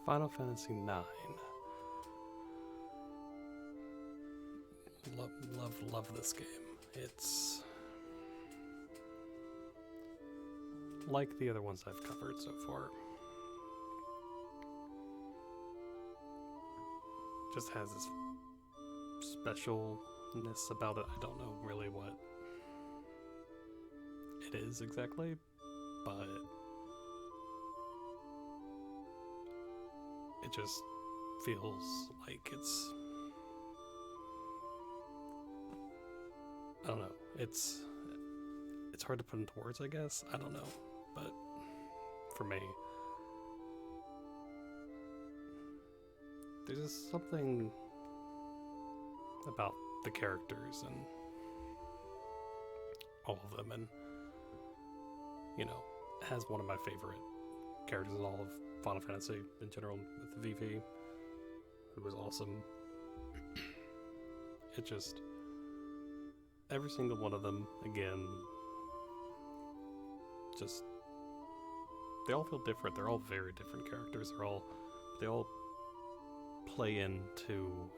Final Fantasy IX. Love this game. It's like the other ones I've covered so far. Just has this specialness about it. I don't know really what it is exactly, but it just feels like it's, I don't know, it's hard to put into words, I guess. I don't know, but for me, there's just something about the characters and all of them, and you know, it has one of my favorite characters in all of Final Fantasy in general, with Vivi, who was awesome. It just, every single one of them, again, just, they all feel different. They're all very different characters. They all play into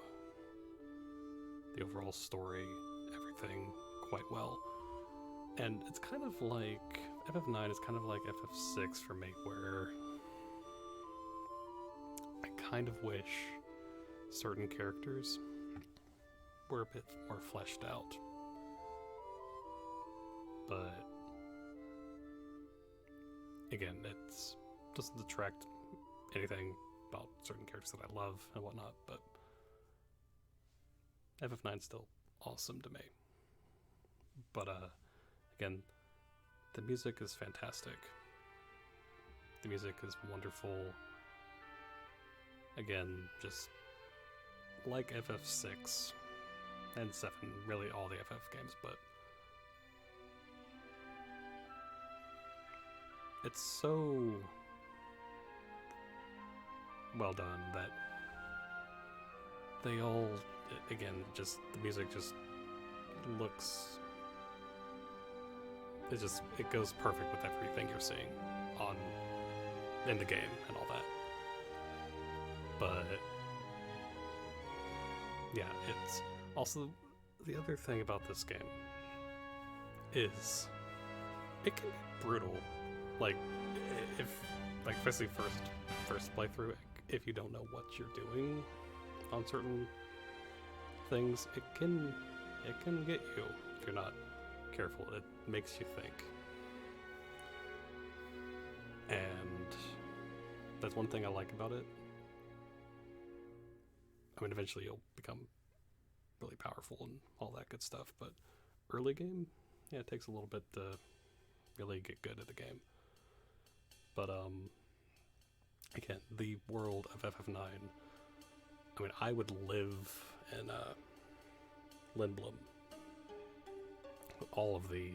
the overall story, everything, quite well. And it's kind of like, FF9 is kind of like FF6 for me, where I kind of wish certain characters were a bit more fleshed out. But again, it doesn't detract anything about certain characters that I love and whatnot, but FF9 is still awesome to me. But again, the music is fantastic. The music is wonderful. Again, just like FF6 and 7, really all the FF games, but it's so well done that they all, again, just the music just looks, it goes perfect with everything you're seeing in the game and all that. But yeah, it's also, the other thing about this game is it can be brutal. Like, especially first playthrough, if you don't know what you're doing on certain things, it can get you if you're not careful. It makes you think, and that's one thing I like about it. I mean, eventually you'll become really powerful and all that good stuff, but early game, yeah, it takes a little bit to really get good at the game. But again, the world of FF9, I mean, I would live in Lindblum. All of the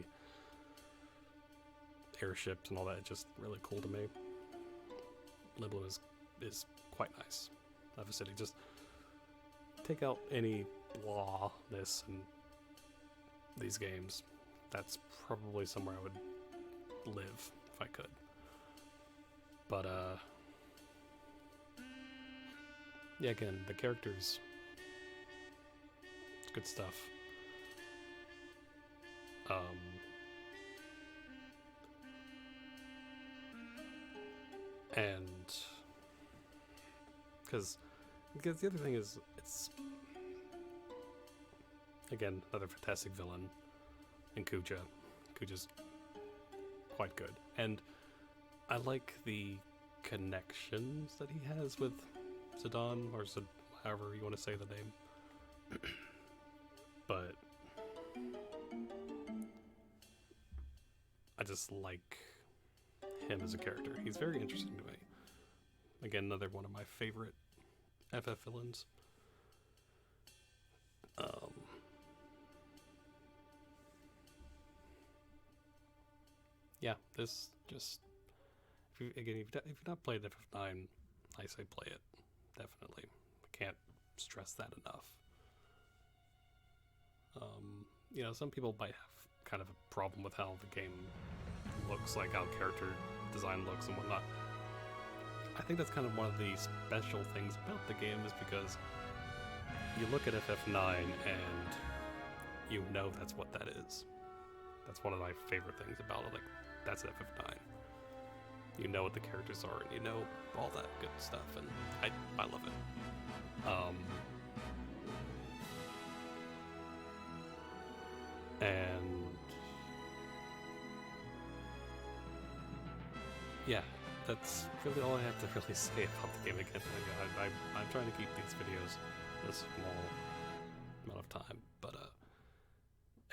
airships and all that, just really cool to me. Lindblum is quite nice. Of a city, just take out any blahness in these games. That's probably somewhere I would live if I could. But yeah, again, the characters, it's good stuff. And because the other thing is, it's again another fantastic villain in Kuja. Kuja's quite good, and I like the connections that he has with Zidane, or however you want to say the name. But I just like him as a character. He's very interesting to me. Again, another one of my favorite FF villains. Yeah, this just, if you've not played FF9, I say play it. Definitely. I can't stress that enough. You know, some people might have kind of a problem with how the game looks, like how character design looks and whatnot. I think that's kind of one of the special things about the game, is because you look at FF9 and you know that's what that is. That's one of my favorite things about it. Like, that's FF9. You know what the characters are, and you know all that good stuff, and I love it. And yeah, that's really all I have to really say about the game again. I'm trying to keep these videos a small amount of time, but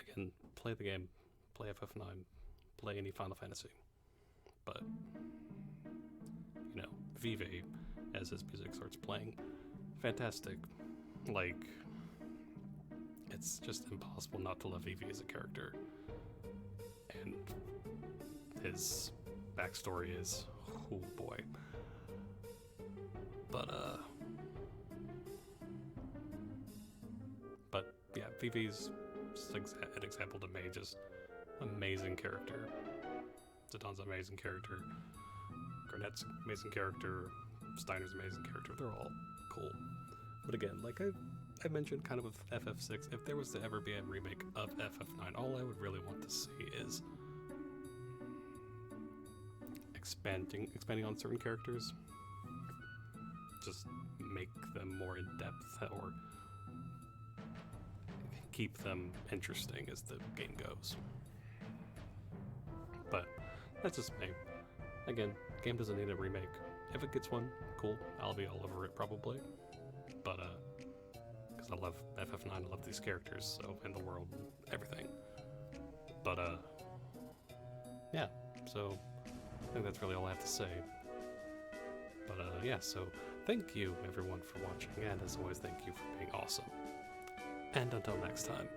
again, play the game, play FF9, play any Final Fantasy. But you know, Vive, as his music starts playing, fantastic. Like, it's just impossible not to love Vive as a character, and his backstory is, oh boy. But yeah, Vive's an example to me. Just amazing character. Zidane's amazing character. Garnett's amazing character. Steiner's amazing character. They're all cool. But again, like I mentioned kind of with FF6, if there was to ever be a remake of FF9, all I would really want to see is expanding on certain characters. Just make them more in depth, or keep them interesting as the game goes. But that's just me. Again, game doesn't need a remake. If it gets one, cool. I'll be all over it probably. But because I love FF9, I love these characters, so, and the world, and everything. But yeah. So I think that's really all I have to say. But yeah. So thank you everyone for watching, and as always, thank you for being awesome. And until next time.